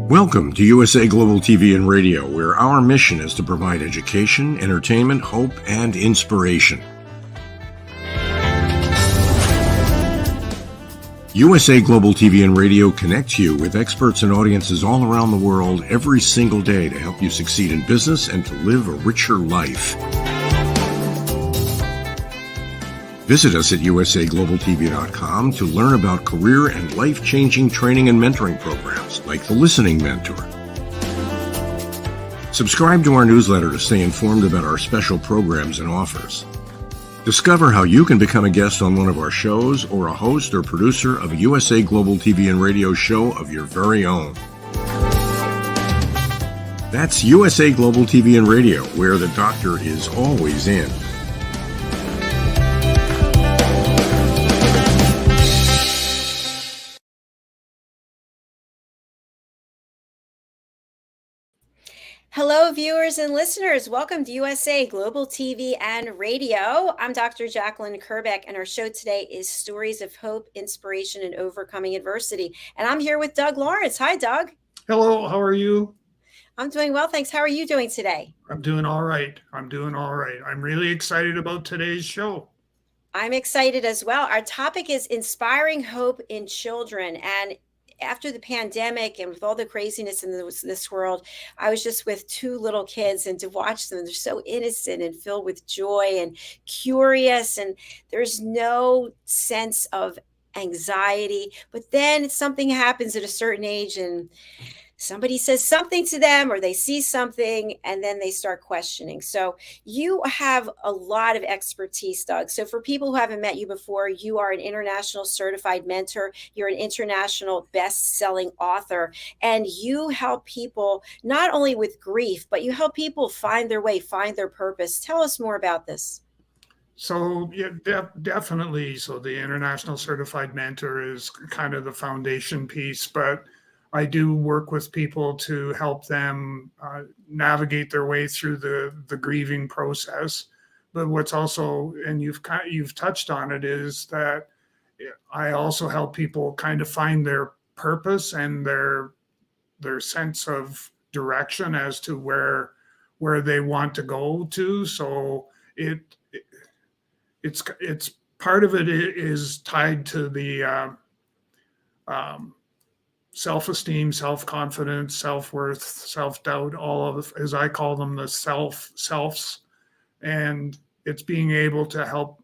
Welcome to USA Global TV and Radio, where our mission is to provide education, entertainment, hope, and inspiration. USA Global TV and Radio connects you with experts and audiences all around the world every single day to help you succeed in business and to live a richer life. Visit us at usaglobaltv.com to learn about career and life-changing training and mentoring programs like the Listening Mentor. Subscribe to our newsletter to stay informed about our special programs and offers. Discover how you can become a guest on one of our shows or a host or producer of a USA Global TV and Radio show of your very own. That's USA Global TV and Radio, where the doctor is always in. Hello, viewers and listeners. Welcome to USA Global TV and Radio. I'm Dr. JACALYN KERBECK, and our show today is Stories of Hope, Inspiration, and Overcoming Adversity. And I'm here with Doug Lawrence. Hi, Doug. Hello, how are you? I'm doing well, thanks. How are you doing today? I'm doing all right. I'm really excited about today's show. I'm excited as well. Our topic is inspiring hope in children. And after the pandemic and with all the craziness in this world, I was just with two little kids, and to watch them, they're so innocent and filled with joy and curious, and there's no sense of anxiety. But then something happens at a certain age and somebody says something to them or they see something and then they start questioning. So you have a lot of expertise, Doug. So for people who haven't met you before, you are an international certified mentor. You're an international best-selling author, and you help people not only with grief, but you help people find their way, find their purpose. Tell us more about this. So yeah, definitely. So the international certified mentor is kind of the foundation piece, but I do work with people to help them navigate their way through the grieving process. But what's also, and you've touched on it, is that I also help people kind of find their purpose and their sense of direction as to where they want to go to. So it's part of it is tied to the self-esteem, self-confidence, self-worth, self-doubt, all of, as I call them, the selves. And it's being able to help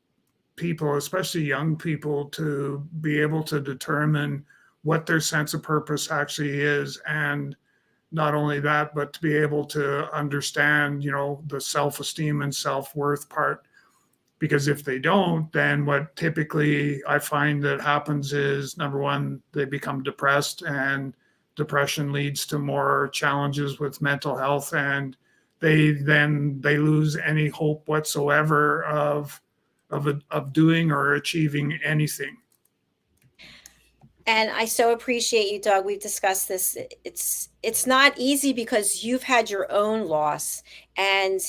people, especially young people, to be able to determine what their sense of purpose actually is. And not only that, but to be able to understand, the self-esteem and self-worth part. Because if they don't, then what typically I find that happens is, number one, they become depressed, and depression leads to more challenges with mental health, and they lose any hope whatsoever of doing or achieving anything. And I so appreciate you, Doug. We've discussed this. It's not easy because you've had your own loss, and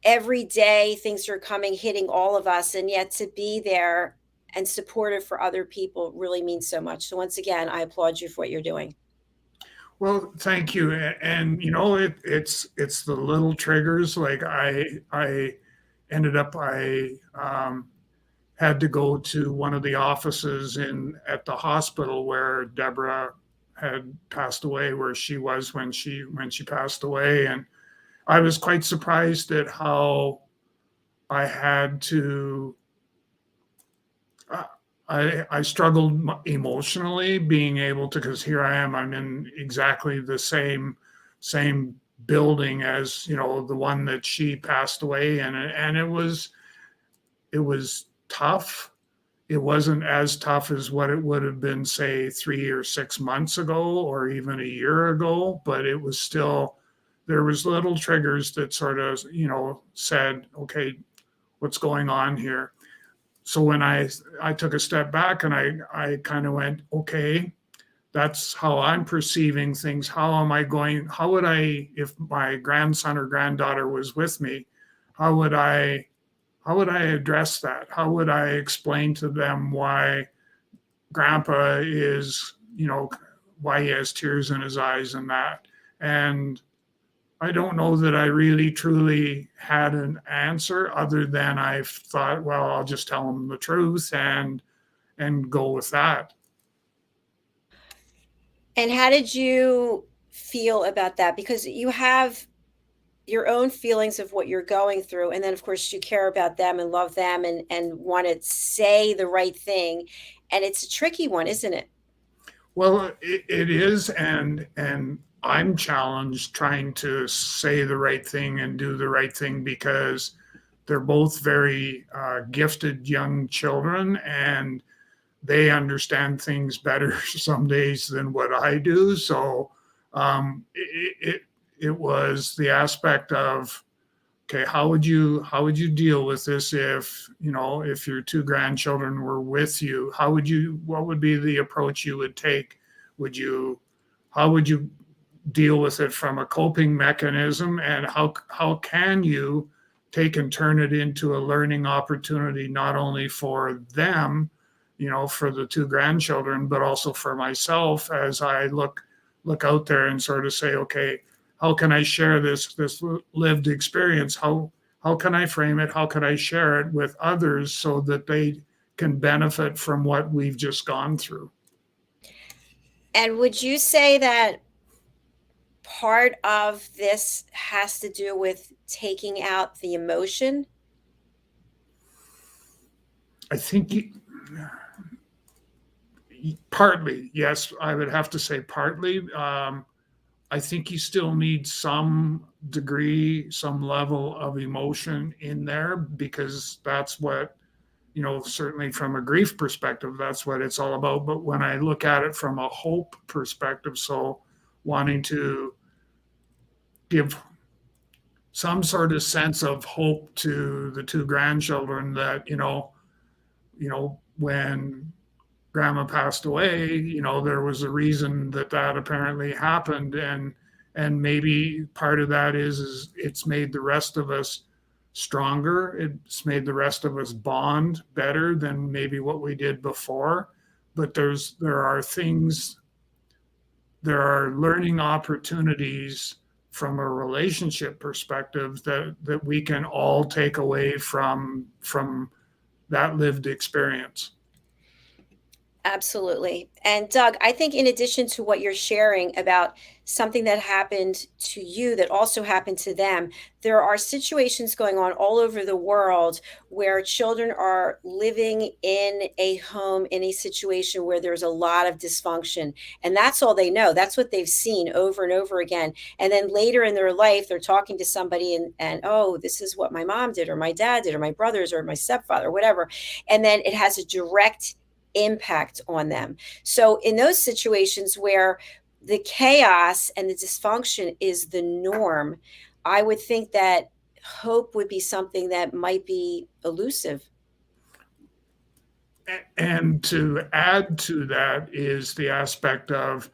every day things are hitting all of us, and yet to be there and supportive for other people really means so much. So once again, I applaud you for what you're doing. Well, thank you. And it's the little triggers. Like I ended up, had to go to one of the offices at the hospital where Deborah had passed away, where she was when she passed away. And I was quite surprised at how I had to, I struggled emotionally being able to, because here I am, I'm in exactly the same building as, the one that she passed away in. And it was tough. It wasn't as tough as what it would have been, say, 3 or 6 months ago, or even a year ago, but it was still, there was little triggers that sort of, said, okay, what's going on here? So when I took a step back and I kind of went, okay, that's how I'm perceiving things. How would I, if my grandson or granddaughter was with me, how would I address that? How would I explain to them why grandpa is, why he has tears in his eyes and that. And I don't know that I really truly had an answer other than I thought, well, I'll just tell him the truth and go with that. And how did you feel about that? Because you have your own feelings of what you're going through, and then of course you care about them and love them and want to say the right thing, and it's a tricky one, isn't it? Well, it is, and I'm challenged trying to say the right thing and do the right thing because they're both very gifted young children, and they understand things better some days than what I do. So it was the aspect of, okay, how would you deal with this if if your two grandchildren were with you? What would be the approach you would take? How would you deal with it from a coping mechanism, and how can you take and turn it into a learning opportunity, not only for them, for the two grandchildren, but also for myself as I look out there and sort of say, okay, how can I share this lived experience? How can I frame it? How can I share it with others so that they can benefit from what we've just gone through? And would you say that part of this has to do with taking out the emotion? I think partly, yes, I would have to say partly. I think you still need some degree, some level of emotion in there, because that's what, certainly from a grief perspective, that's what it's all about. But when I look at it from a hope perspective, so wanting to give some sort of sense of hope to the two grandchildren that, when grandma passed away, there was a reason that apparently happened. And maybe part of that is it's made the rest of us stronger. It's made the rest of us bond better than maybe what we did before. But there are learning opportunities from a relationship perspective that we can all take away from that lived experience. Absolutely. And Doug, I think in addition to what you're sharing about something that happened to you that also happened to them, there are situations going on all over the world where children are living in a home, in a situation where there's a lot of dysfunction. And that's all they know. That's what they've seen over and over again. And then later in their life, they're talking to somebody and oh, this is what my mom did, or my dad did, or my brothers, or my stepfather, or whatever. And then it has a direct impact on them. So in those situations where the chaos and the dysfunction is the norm, I would think that hope would be something that might be elusive. And to add to that is the aspect of,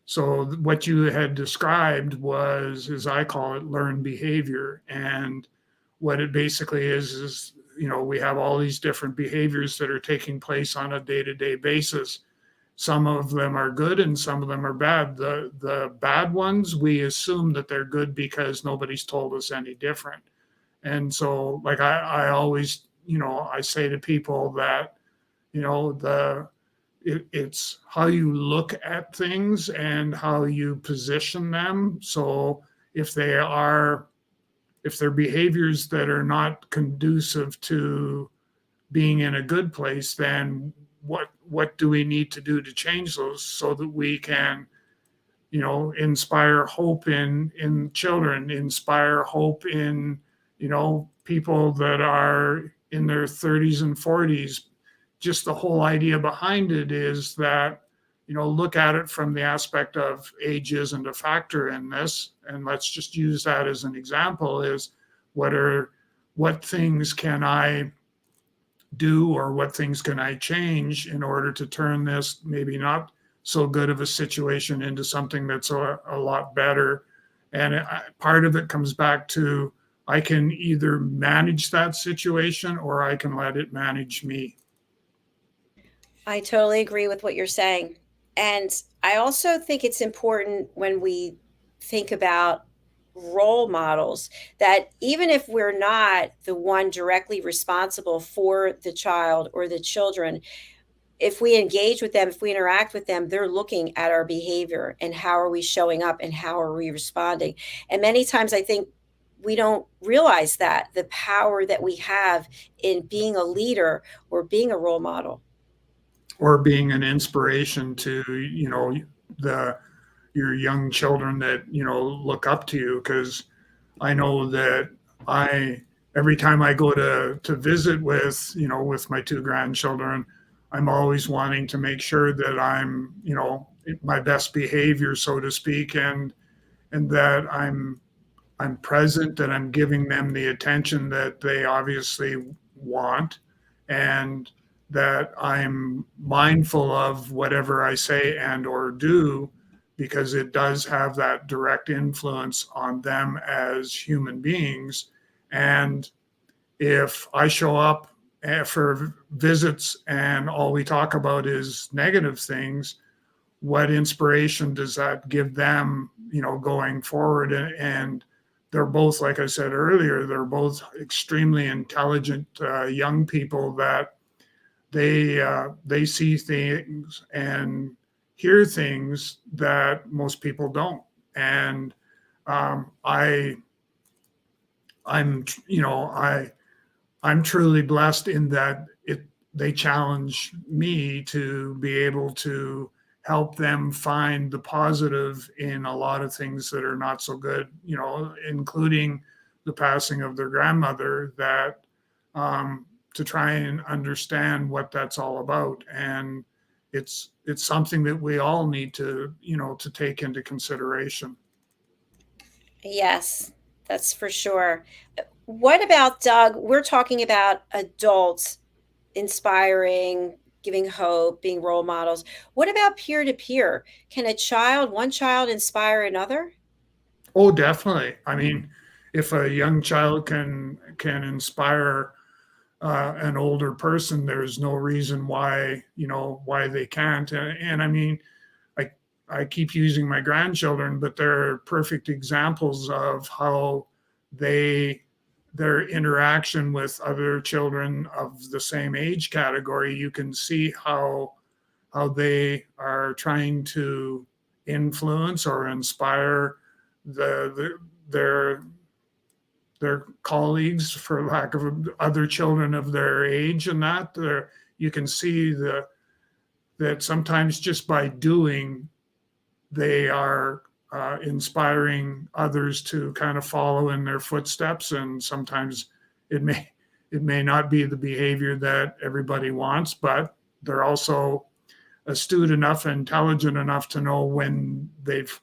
so what you had described was, as I call it, learned behavior. And what it basically is we have all these different behaviors that are taking place on a day-to-day basis. Some of them are good and some of them are bad. The bad ones, we assume that they're good because nobody's told us any different. And so, like I always, I say to people that, it's how you look at things and how you position them. So if they're behaviors that are not conducive to being in a good place, then what do we need to do to change those so that we can, inspire hope in children, inspire hope in, people that are in their 30s and 40s. Just the whole idea behind it is that, look at it from the aspect of age isn't a factor in this. And let's just use that as an example, is what things can I do, or what things can I change in order to turn this maybe not so good of a situation into something that's a lot better. And part of it comes back to, I can either manage that situation or I can let it manage me. I totally agree with what you're saying. And I also think it's important when we think about role models that even if we're not the one directly responsible for the child or the children, if we engage with them, if we interact with them, they're looking at our behavior and how are we showing up and how are we responding. And many times I think we don't realize that the power that we have in being a leader or being a role model. Or being an inspiration to, the your young children that, look up to you. Because I know that I every time I go to visit with, with my two grandchildren, I'm always wanting to make sure that I'm, my best behavior, so to speak, and that I'm present, that I'm giving them the attention that they obviously want, and that I'm mindful of whatever I say and or do, because it does have that direct influence on them as human beings. And if I show up for visits and all we talk about is negative things, what inspiration does that give them, going forward? And they're both, like I said earlier, they're both extremely intelligent young people that they see things and hear things that most people don't. And I I'm you know I'm truly blessed in that they challenge me to be able to help them find the positive in a lot of things that are not so good, including the passing of their grandmother, that to try and understand what that's all about. And it's something that we all need to, to take into consideration. Yes, that's for sure. What about, Doug? We're talking about adults inspiring, giving hope, being role models. What about peer to peer? Can one child inspire another? Oh, definitely. I mean, if a young child can inspire an older person, there's no reason why they can't. And I mean, I I keep using my grandchildren, but they're perfect examples of how they their interaction with other children of the same age category. You can see how they are trying to influence or inspire their their colleagues, for lack of other children of their age, and that there you can see that sometimes just by doing, they are inspiring others to kind of follow in their footsteps. And sometimes it may it may not be the behavior that everybody wants, but they're also astute enough, intelligent enough to know when they've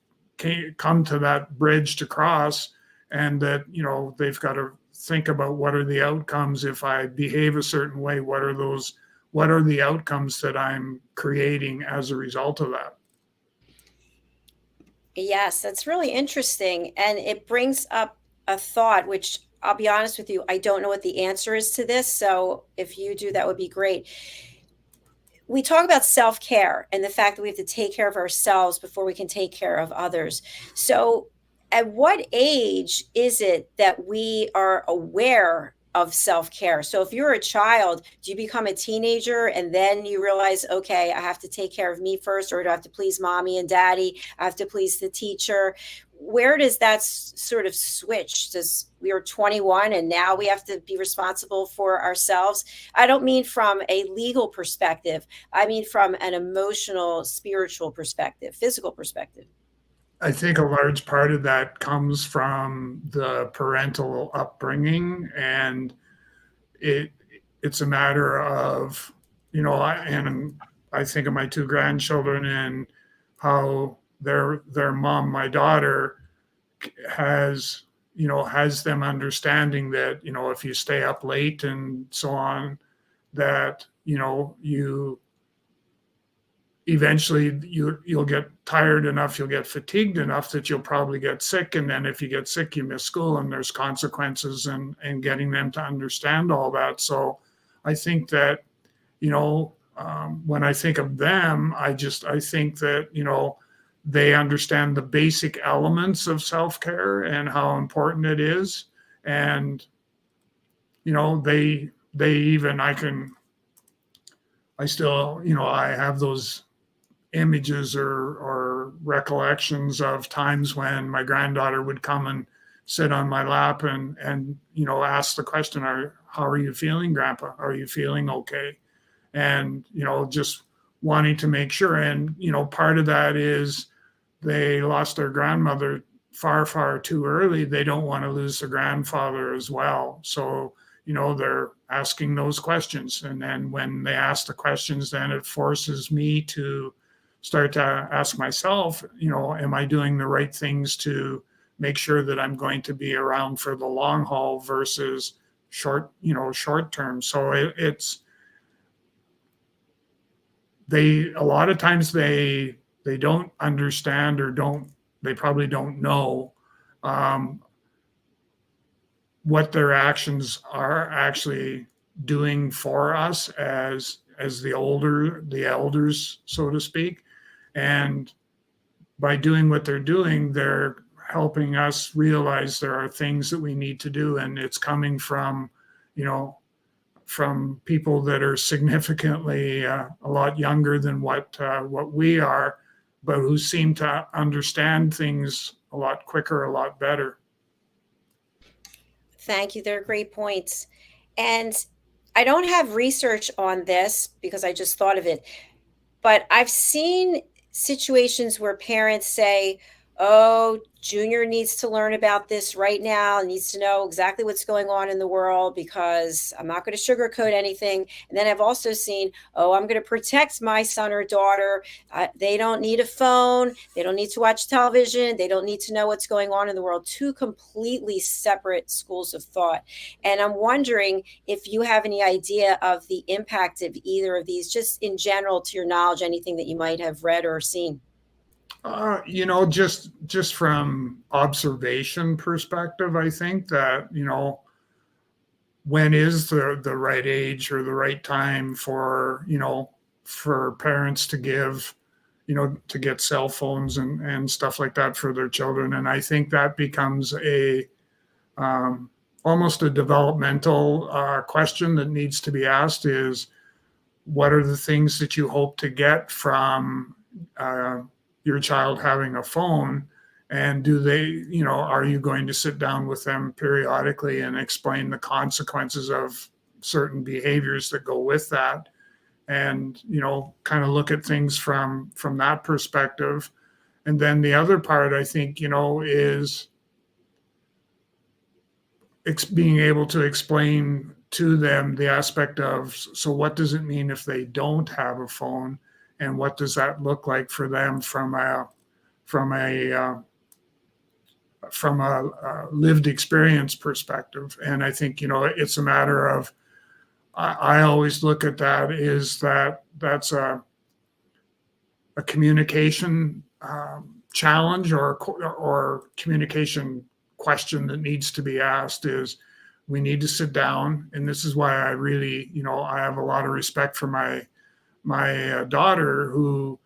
come to that bridge to cross, and that they've got to think about what are the outcomes if I behave a certain way. What are the outcomes that I'm creating as a result of that? Yes, that's really interesting. And it brings up a thought, which I'll be honest with you, I don't know what the answer is to this. So if you do, that would be great. We talk about self care and the fact that we have to take care of ourselves before we can take care of others. So, at what age is it that we are aware of self care? So, if you're a child, do you become a teenager and then you realize, okay, I have to take care of me first, or do I have to please mommy and daddy? I have to please the teacher. Where does that sort of switch? Does we are 21 and now we have to be responsible for ourselves? I don't mean from a legal perspective. I mean from an emotional, spiritual perspective, physical perspective. I think a large part of that comes from the parental upbringing, and it it's a matter of and I think of my two grandchildren and how their mom, my daughter, has them understanding that if you stay up late and so on, that you eventually you'll get tired enough, you'll get fatigued enough that you'll probably get sick, and then if you get sick, you miss school, and there's consequences, and getting them to understand all that. So I think that you know when I think of them, I think that, they understand the basic elements of self-care and how important it is. And, they even, I still, I have those images or recollections of times when my granddaughter would come and sit on my lap and ask the question, how are you feeling, Grandpa? Are you feeling okay? And, just wanting to make sure. And, part of that is they lost their grandmother far, far too early. They don't want to lose their grandfather as well. So, they're asking those questions. And then when they ask the questions, then it forces me to start to ask myself, am I doing the right things to make sure that I'm going to be around for the long haul versus short term. So it's, a lot of times they don't understand they probably don't know what their actions are actually doing for us as the elders, so to speak. And by doing what they're doing, they're helping us realize there are things that we need to do. And it's coming from, from people that are significantly a lot younger than what we are, but who seem to understand things a lot quicker, a lot better. Thank you. They're great points. And I don't have research on this because I just thought of it, but I've seen situations where parents say, oh, Junior needs to learn about this right now, needs to know exactly what's going on in the world because I'm not going to sugarcoat anything. And then I've also seen, oh, I'm going to protect my son or daughter. They don't need a phone. They don't need to watch television. They don't need to know what's going on in the world. Two completely separate schools of thought. And I'm wondering if you have any idea of the impact of either of these, just in general, to your knowledge, anything that you might have read or seen. Just from observation perspective, I think that, when is the right age or the right time for parents to give, to get cell phones and stuff like that for their children. And I think that becomes almost a developmental question that needs to be asked is, what are the things that you hope to get from your child having a phone? And do they, are you going to sit down with them periodically and explain the consequences of certain behaviors that go with that? And, kind of look at things from that perspective. And then the other part, I think, is being able to explain to them the aspect of, so what does it mean if they don't have a phone? And what does that look like for them from a lived experience perspective? And I think, it's a matter of, I always look at that is that's a communication challenge or communication question that needs to be asked is, we need to sit down. And this is why I really, I have a lot of respect for my daughter, who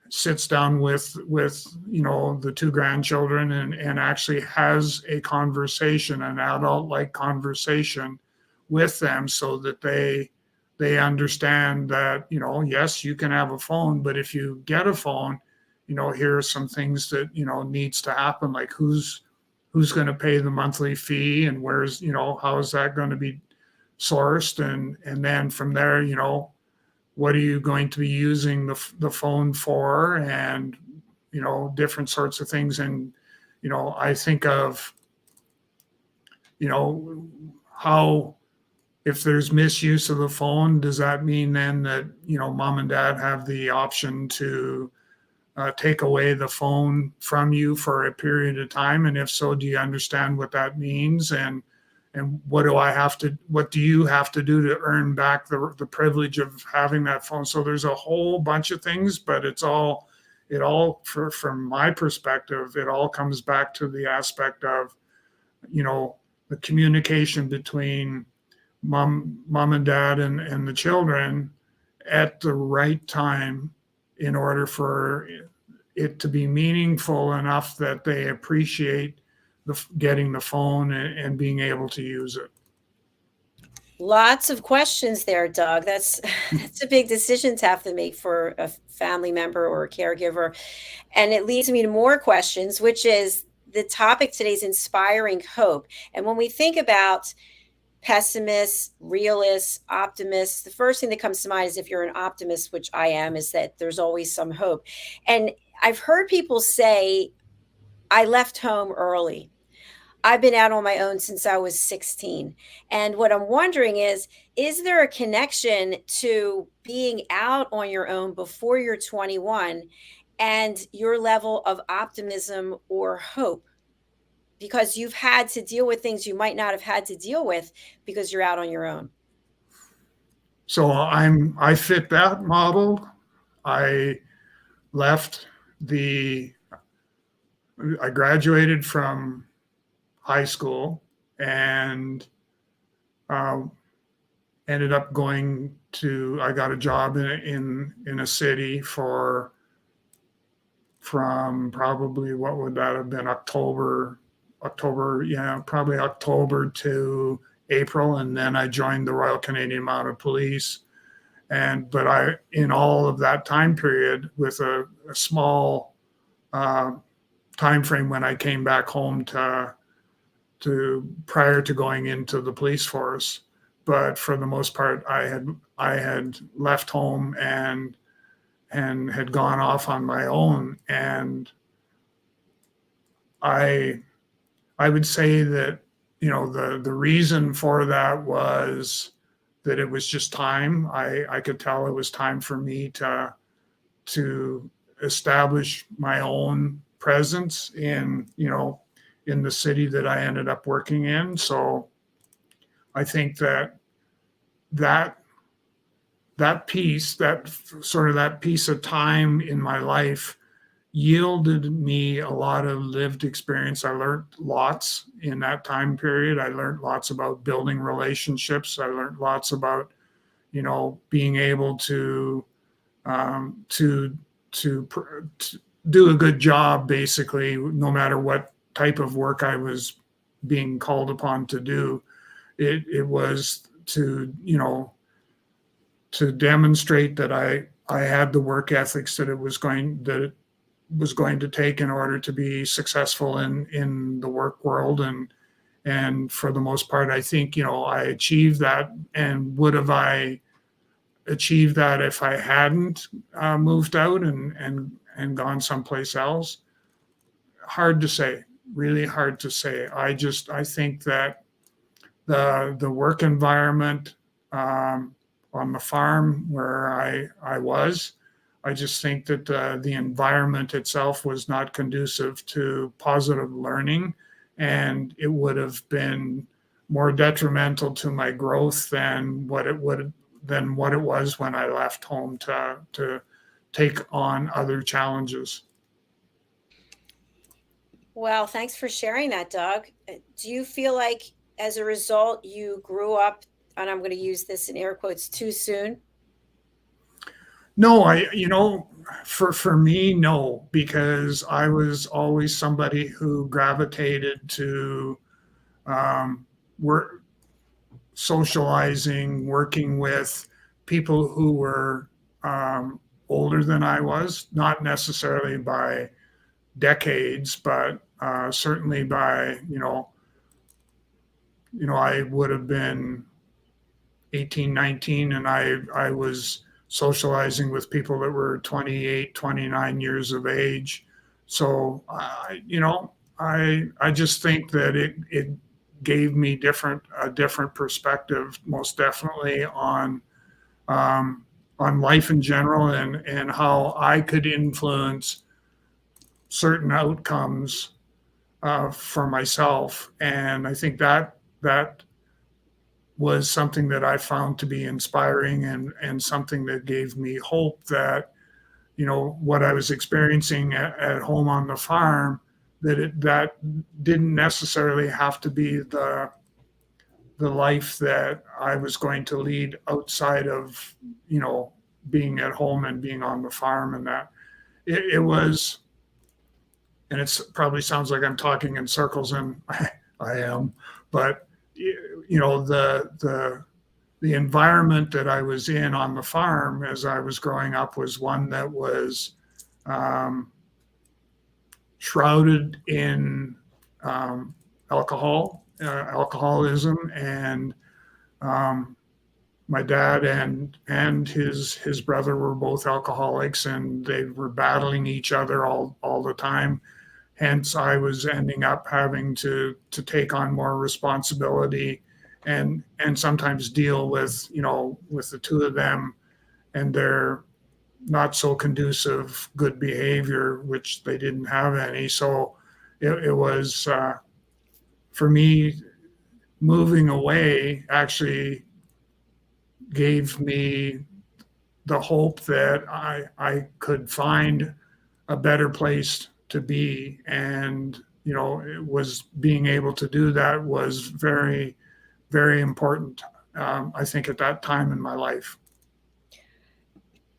sits down with the two grandchildren and actually has a conversation, an adult-like conversation with them, so that they understand that, yes, you can have a phone, but if you get a phone, here are some things that needs to happen, like who's going to pay the monthly fee, and where's how is that going to be sourced, and then from there, what are you going to be using the phone for, and different sorts of things. And I think of how, if there's misuse of the phone, does that mean then that mom and dad have the option to take away the phone from you for a period of time? And if so, do you understand what that means? And what do you have to do to earn back the privilege of having that phone? So there's a whole bunch of things, but from my perspective, it all comes back to the aspect of, the communication between mom and dad and the children, at the right time in order for it to be meaningful enough that they appreciate getting the phone and being able to use it. Lots of questions there, Doug. That's a big decision to have to make for a family member or a caregiver. And it leads me to more questions, which is the topic today is inspiring hope. And when we think about pessimists, realists, optimists, the first thing that comes to mind is, if you're an optimist, which I am, is that there's always some hope. And I've heard people say, I left home early. I've been out on my own since I was 16. And what I'm wondering is there a connection to being out on your own before you're 21 and your level of optimism or hope? Because you've had to deal with things you might not have had to deal with because you're out on your own. So I fit that model. I graduated from high school and ended up I got a job in a city from probably, what would that have been, October, yeah, probably October to April. And then I joined the Royal Canadian Mounted Police. But in all of that time period, with a small time frame when I came back home to prior to going into the police force. But for the most part, I had left home and had gone off on my own. And I would say that, the reason for that was that it was just time. I could tell it was time for me to establish my own presence in the city that I ended up working in. So I think that piece of time in my life yielded me a lot of lived experience. I learned lots in that time period. I learned lots about building relationships. I learned lots about, being able to do a good job, basically, no matter what type of work I was being called upon to do. It was to demonstrate that I had the work ethics that it was going to take in order to be successful in the work world. And for the most part, I think, I achieved that. And would have I achieved that if I hadn't moved out and gone someplace else? Hard to say, really hard to say. I think that the work environment on the farm where I was, I just think that the environment itself was not conducive to positive learning, and it would have been more detrimental to my growth than what it was when I left home to take on other challenges. Well, thanks for sharing that, Doug. Do you feel like as a result you grew up, and I'm going to use this in air quotes, too soon? No, for me, no, because I was always somebody who gravitated to work, socializing, working with people who were older than I was, not necessarily by decades, but certainly by, I would have been 18, 19, and I was socializing with people that were 28, 29 years of age. So, I just think that it gave me a different perspective, most definitely on life in general and how I could influence certain outcomes for myself. And I think that was something that I found to be inspiring and something that gave me hope that, what I was experiencing at home on the farm, that didn't necessarily have to be the life that I was going to lead outside of, being at home and being on the farm, and that it was, and it's probably sounds like I'm talking in circles, and I am, but the environment that I was in on the farm as I was growing up was one that was shrouded in alcoholism, and my dad and his brother were both alcoholics, and they were battling each other all the time. Hence, I was ending up having to take on more responsibility and sometimes deal with the two of them and their not so conducive good behavior, which they didn't have any. So it was for me, moving away actually gave me the hope that I could find a better place to be. And, it was being able to do that was very, very important, I think, at that time in my life.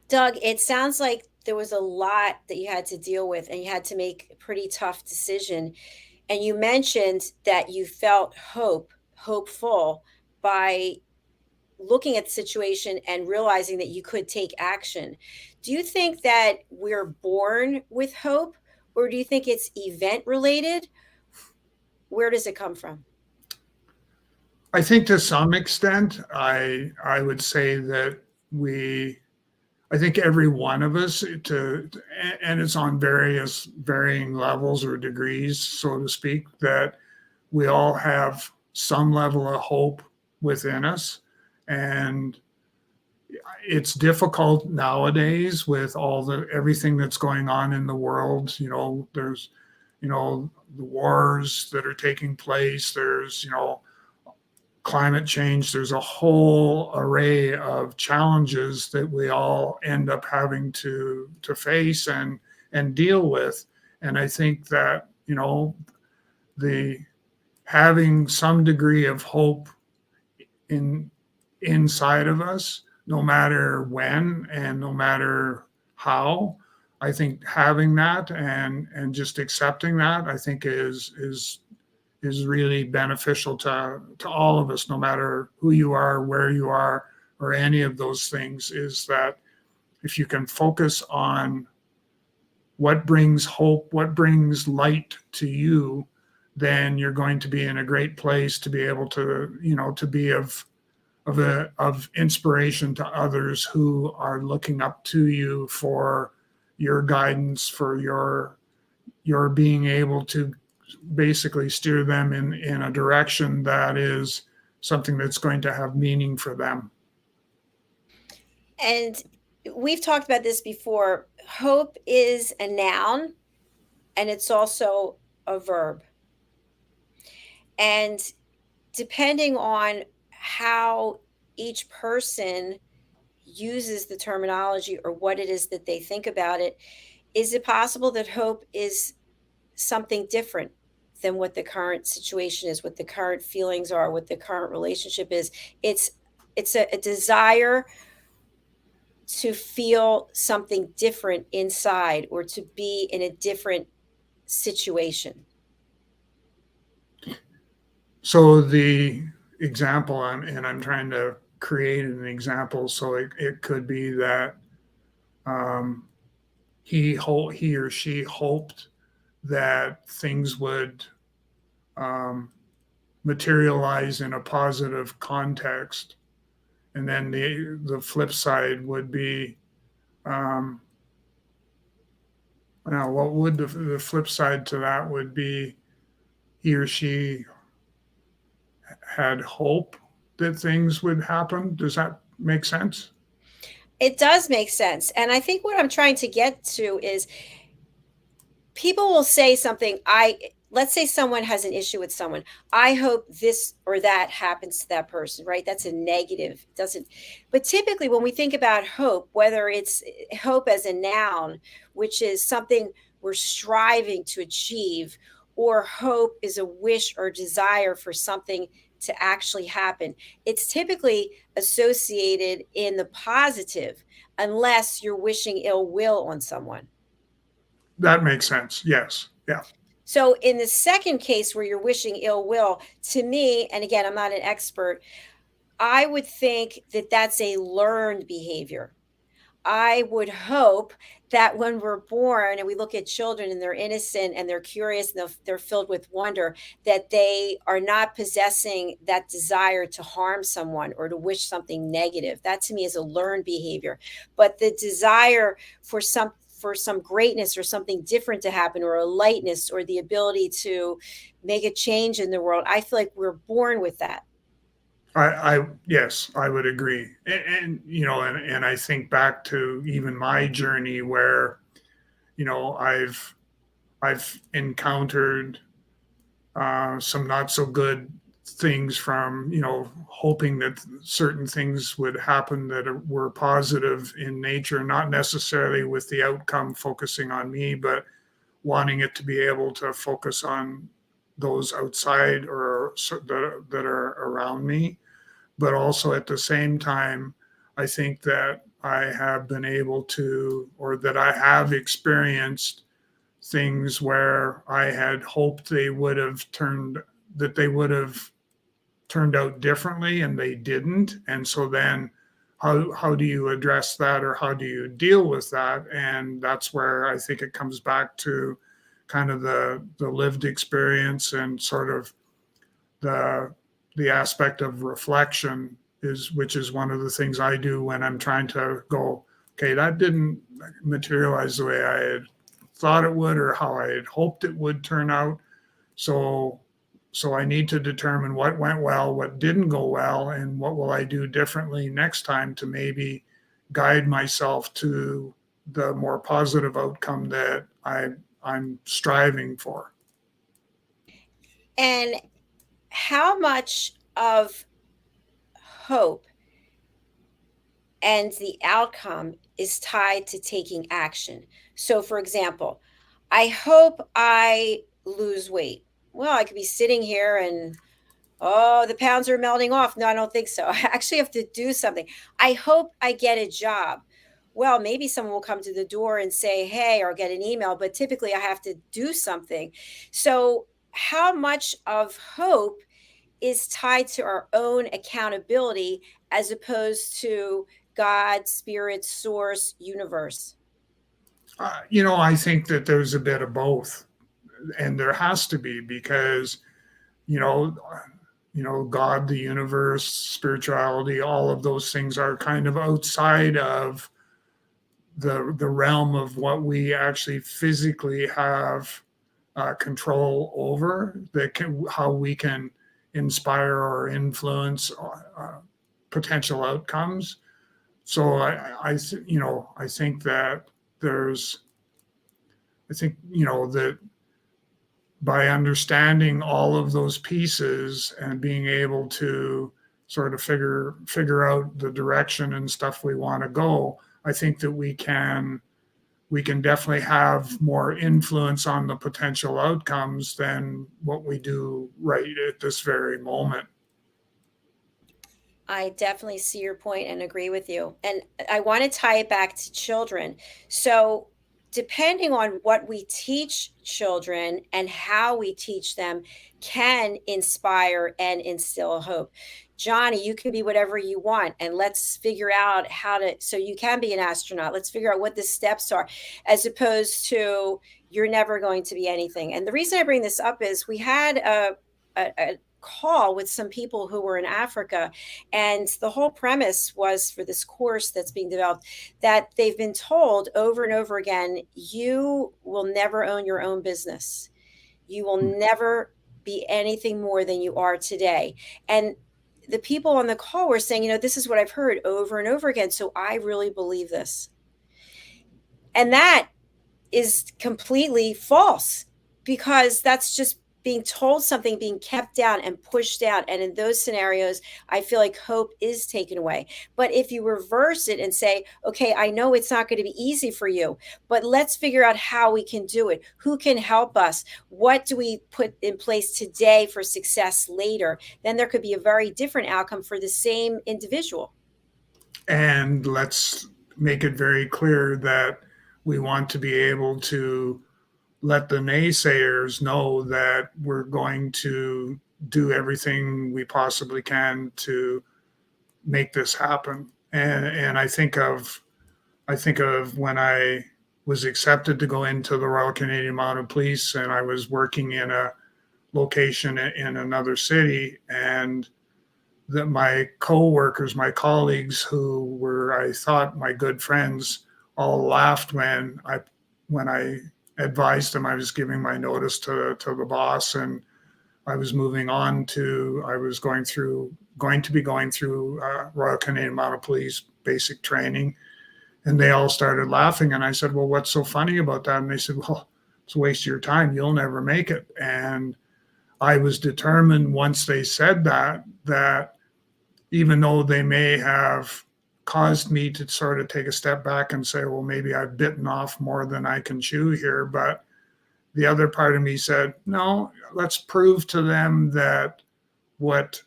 Doug, it sounds like there was a lot that you had to deal with and you had to make a pretty tough decision. And you mentioned that you felt hopeful by looking at the situation and realizing that you could take action. Do you think that we're born with hope, or do you think it's event related? Where does it come from? I think to some extent, I would say that I think every one of us, and it's on varying levels or degrees, so to speak, that we all have some level of hope within us. And it's difficult nowadays with everything that's going on in the world. There's, the wars that are taking place. There's, climate change. There's a whole array of challenges that we all end up having to face and deal with. And I think that, the having some degree of hope inside of us, no matter when and no matter how, I think having that and just accepting that, I think is really beneficial to all of us, no matter who you are, where you are, or any of those things. Is that if you can focus on what brings hope, what brings light to you, then you're going to be in a great place to be able to, to be of inspiration to others who are looking up to you for your guidance, for your being able to basically steer them in a direction that is something that's going to have meaning for them. And we've talked about this before. Hope is a noun and it's also a verb. And depending on how each person uses the terminology or what it is that they think about it, is it possible that hope is something different than what the current situation is, what the current feelings are, what the current relationship is? It's a desire to feel something different inside or to be in a different situation. So the example, I'm trying to create an example. So it could be that he or she hoped that things would materialize in a positive context. And then the flip side would be, now what would the flip side to that would be? He or she had hope that things would happen. Does that make sense? It does make sense. And I think what I'm trying to get to is people will say something. Let's say someone has an issue with someone. I hope this or that happens to that person, right? That's a negative. But typically when we think about hope, whether it's hope as a noun, which is something we're striving to achieve, or hope is a wish or desire for something to actually happen. It's typically associated in the positive, unless you're wishing ill will on someone. That makes sense. Yes. Yeah. So in the second case where you're wishing ill will, to me, and again, I'm not an expert, I would think that that's a learned behavior. I would hope that when we're born and we look at children and they're innocent and they're curious and they're filled with wonder, that they are not possessing that desire to harm someone or to wish something negative. That to me is a learned behavior. But the desire for some greatness or something different to happen, or a lightness, or the ability to make a change in the world, I feel like we're born with that. Yes, I would agree. And I think back to even my journey where, I've encountered some not so good things from, hoping that certain things would happen that were positive in nature, not necessarily with the outcome focusing on me, but wanting it to be able to focus on those outside or that are around me. But also at the same time, I think that I have been able to, or that I have experienced things where I had hoped that they would have turned out differently and they didn't. And so then how do you address that, or how do you deal with that? And that's where I think it comes back to kind of the lived experience and sort of the aspect of reflection, which is one of the things I do when I'm trying to go, okay, that didn't materialize the way I had thought it would or how I had hoped it would turn out. So I need to determine what went well, what didn't go well, and what will I do differently next time to maybe guide myself to the more positive outcome that I'm striving for. And how much of hope and the outcome is tied to taking action? So, for example, I hope I lose weight. Well, I could be sitting here and, oh, the pounds are melting off. No, I don't think so. I actually have to do something. I hope I get a job. Well, maybe someone will come to the door and say, hey, or get an email, but typically I have to do something. So, how much of hope is tied to our own accountability as opposed to God, spirit, source, universe? I think that there's a bit of both, and there has to be, because you know, God, the universe, spirituality, all of those things are kind of outside of the realm of what we actually physically have control over. How we can inspire or influence potential outcomes. So I think that that by understanding all of those pieces and being able to sort of figure out the direction and stuff we want to go, I think that we can definitely have more influence on the potential outcomes than what we do right at this very moment. I definitely see your point and agree with you. And I want to tie it back to children. So, depending on what we teach children and how we teach them can inspire and instill hope. Johnny, you can be whatever you want, and let's figure out how to, so you can be an astronaut. Let's figure out what the steps are, as opposed to you're never going to be anything. And the reason I bring this up is we had a call with some people who were in Africa, and the whole premise was for this course that's being developed that they've been told over and over again, you will never own your own business. You will never be anything more than you are today. And the people on the call were saying, this is what I've heard over and over again. So I really believe this. And that is completely false, because that's just being told something, being kept down and pushed down. And in those scenarios, I feel like hope is taken away. But if you reverse it and say, okay, I know it's not going to be easy for you, but let's figure out how we can do it. Who can help us? What do we put in place today for success later? Then there could be a very different outcome for the same individual. And let's make it very clear that we want to be able to let the naysayers know that we're going to do everything we possibly can to make this happen. And I think of when I was accepted to go into the Royal Canadian Mounted Police, and I was working in a location in another city, and that my co-workers, my colleagues, who were, I thought, my good friends, all laughed when I advised them I was giving my notice to the boss, and I was moving on to, I was going to be going through Royal Canadian Mounted Police basic training. And they all started laughing. And I said, well, what's so funny about that? And they said, well, it's a waste of your time. You'll never make it. And I was determined once they said that even though they may have caused me to sort of take a step back and say, well, maybe I've bitten off more than I can chew here. But the other part of me said, no, let's prove to them that what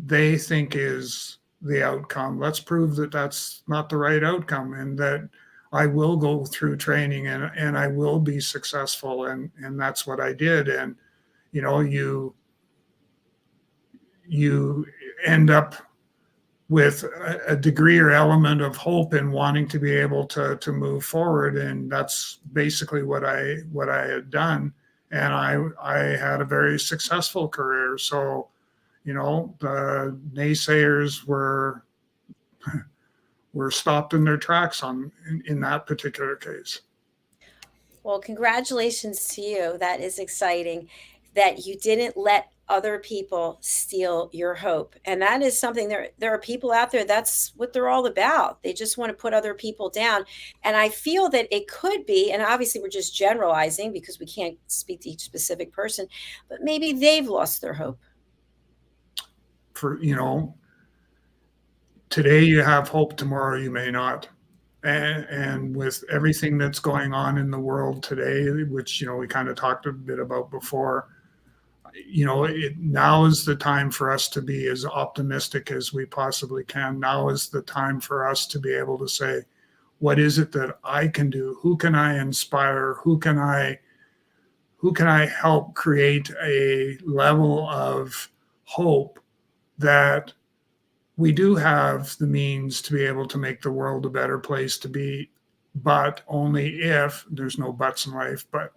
they think is the outcome. Let's prove that that's not the right outcome, and that I will go through training and I will be successful. And that's what I did. And, you know, you end up with a degree or element of hope in wanting to be able to move forward. And that's basically what I had done. And I had a very successful career. So, you know, the naysayers were stopped in their tracks in that particular case. Well, congratulations to you. That is exciting that you didn't let other people steal your hope. And that is something, there are people out there, that's what they're all about. They just want to put other people down. And I feel that it could be, and obviously we're just generalizing because we can't speak to each specific person, but maybe they've lost their hope. For, you know, today you have hope, tomorrow you may not. And with everything that's going on in the world today, which, you know, we kind of talked a bit about before, you know, now is the time for us to be as optimistic as we possibly can. Now is the time for us to be able to say, what is it that I can do? Who can I inspire? Who can I help create a level of hope that we do have the means to be able to make the world a better place to be, but only if, there's no buts in life, but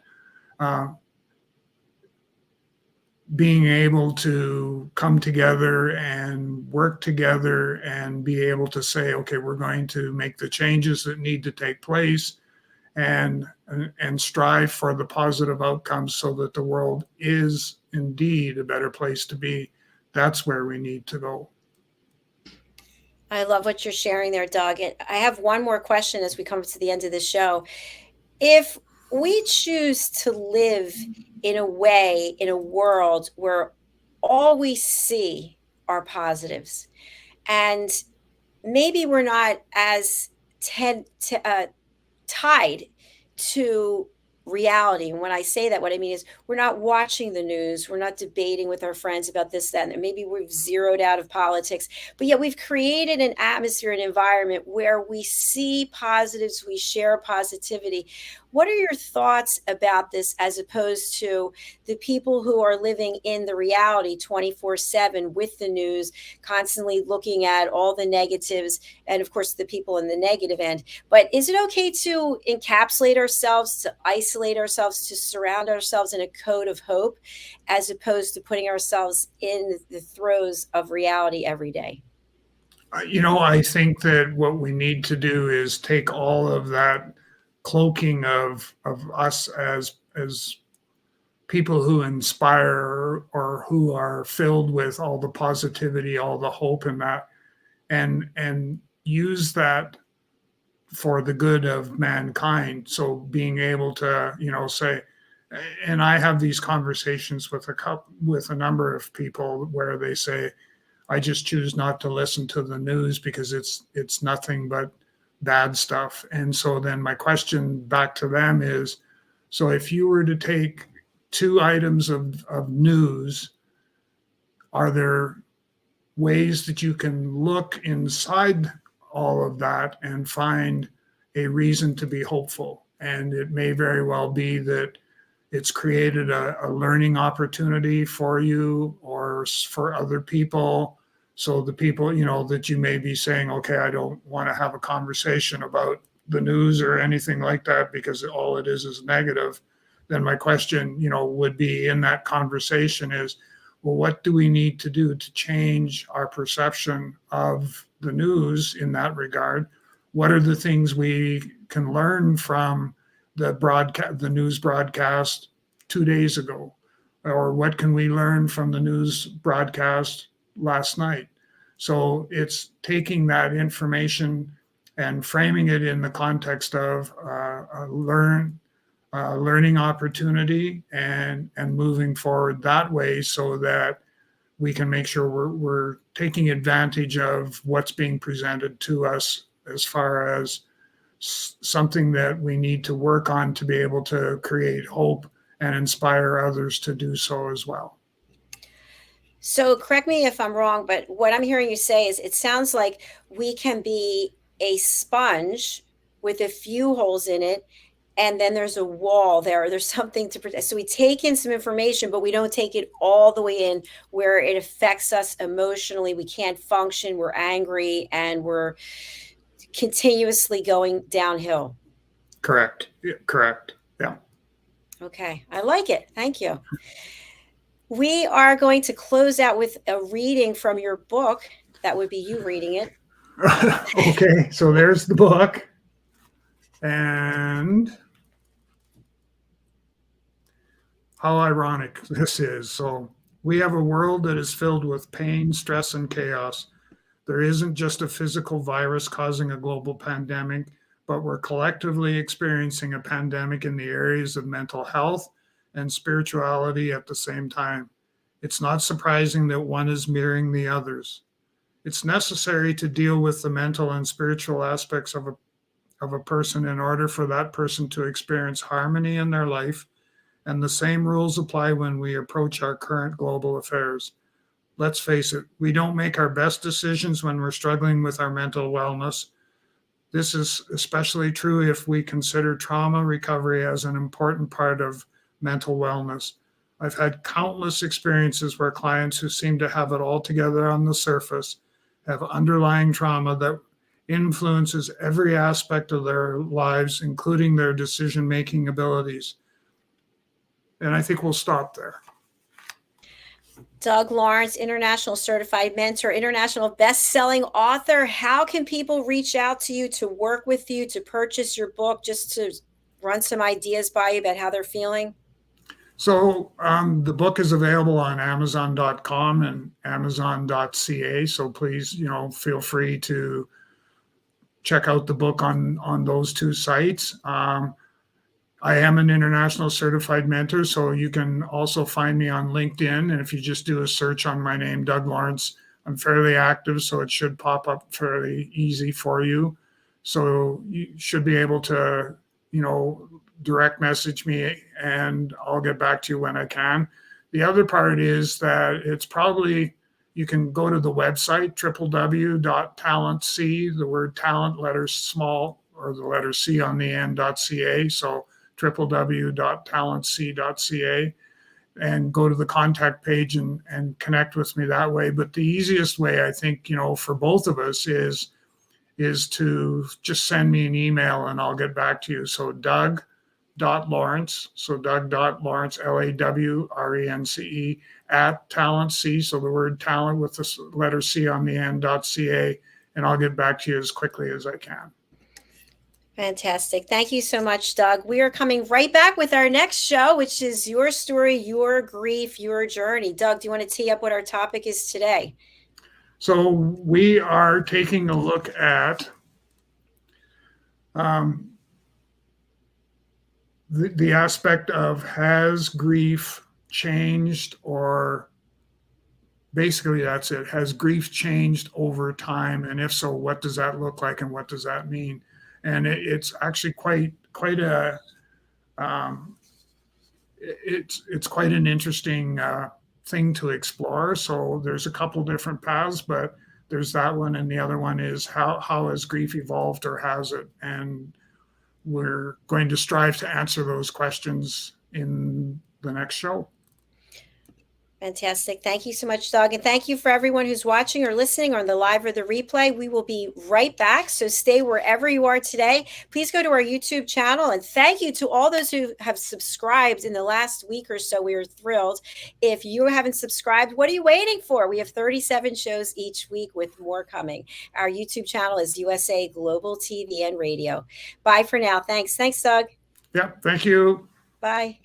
being able to come together and work together and be able to say, okay, we're going to make the changes that need to take place and strive for the positive outcomes so that the world is indeed a better place to be. That's where we need to go. I love what you're sharing there, Doug. And I have one more question as we come to the end of the show. If we choose to live in a way, in a world where all we see are positives, and maybe we're not as tied to reality. And when I say that, what I mean is we're not watching the news, we're not debating with our friends about this, that, and maybe we've zeroed out of politics, but yet we've created an atmosphere, an environment where we see positives, we share positivity. What are your thoughts about this as opposed to the people who are living in the reality 24/7 with the news, constantly looking at all the negatives, and of course the people in the negative end? But is it okay to encapsulate ourselves, to isolate ourselves, to surround ourselves in a code of hope, as opposed to putting ourselves in the throes of reality every day? You know, I think that what we need to do is take all of that cloaking of us as people who inspire or who are filled with all the positivity, all the hope in that, and use that for the good of mankind. So being able to, you know, say, and I have these conversations with a number of people where they say, I just choose not to listen to the news because it's nothing but bad stuff. And so then my question back to them is, so if you were to take two items of news, are there ways that you can look inside all of that and find a reason to be hopeful? And it may very well be that it's created a learning opportunity for you or for other people. So the people, that you may be saying, okay, I don't want to have a conversation about the news or anything like that because all it is negative. Then my question, would be in that conversation is, well, what do we need to do to change our perception of the news in that regard? What are the things we can learn from the news broadcast 2 days ago? Or what can we learn from the news broadcast last night? So it's taking that information and framing it in the context of a learning opportunity and moving forward that way so that we can make sure we're taking advantage of what's being presented to us as far as something that we need to work on to be able to create hope and inspire others to do so as well. So correct me if I'm wrong, but what I'm hearing you say is it sounds like we can be a sponge with a few holes in it, and then there's a wall there. There's something to protect. So we take in some information, but we don't take it all the way in where it affects us emotionally. We can't function. We're angry and we're continuously going downhill. Correct. Correct. Yeah. Okay. I like it. Thank you. We are going to close out with a reading from your book. That would be you reading it. Okay. So there's the book. And how ironic this is. So we have a world that is filled with pain, stress, and chaos. There isn't just a physical virus causing a global pandemic, but we're collectively experiencing a pandemic in the areas of mental health and spirituality at the same time. It's not surprising that one is mirroring the others. It's necessary to deal with the mental and spiritual aspects of a person in order for that person to experience harmony in their life, and the same rules apply when we approach our current global affairs. Let's face it, we don't make our best decisions when we're struggling with our mental wellness. This is especially true if we consider trauma recovery as an important part of mental wellness. I've had countless experiences where clients who seem to have it all together on the surface have underlying trauma that influences every aspect of their lives, including their decision-making abilities. And I think we'll stop there. Doug Lawrence, international certified mentor, international best-selling author. How can people reach out to you to work with you, to purchase your book, just to run some ideas by you about how they're feeling? So the book is available on Amazon.com and Amazon.ca. So please, feel free to check out the book on those two sites. I am an international certified mentor, so you can also find me on LinkedIn. And if you just do a search on my name, Doug Lawrence, I'm fairly active, so it should pop up fairly easy for you. So you should be able to, direct message me and I'll get back to you when I can. The other part is that it's probably, you can go to the website, www.TalentC, the word talent, letters small, or the letter C on the end.ca. So www.talentc.ca, and go to the contact page and connect with me that way. But the easiest way, I think, for both of us is to just send me an email and I'll get back to you. So Doug.Lawrence, so Doug.Lawrence, LAWRENCE, at TalentC, so the word talent with the letter C on the end.ca, and I'll get back to you as quickly as I can. Fantastic. Thank you so much, Doug. We are coming right back with our next show, which is your story, your grief, your journey. Doug, do you want to tee up what our topic is today? So we are taking a look at the aspect of has grief changed, or basically that's it. Has grief changed over time? And if so, what does that look like and what does that mean? And it's actually quite a, it's quite an interesting thing to explore. So there's a couple different paths, but there's that one. And the other one is how has grief evolved, or has it? And we're going to strive to answer those questions in the next show. Fantastic. Thank you so much, Doug. And thank you for everyone who's watching or listening on the live or the replay. We will be right back. So stay wherever you are today. Please go to our YouTube channel. And thank you to all those who have subscribed in the last week or so. We are thrilled. If you haven't subscribed, what are you waiting for? We have 37 shows each week with more coming. Our YouTube channel is USA Global TV and Radio. Bye for now. Thanks. Thanks, Doug. Yeah, thank you. Bye.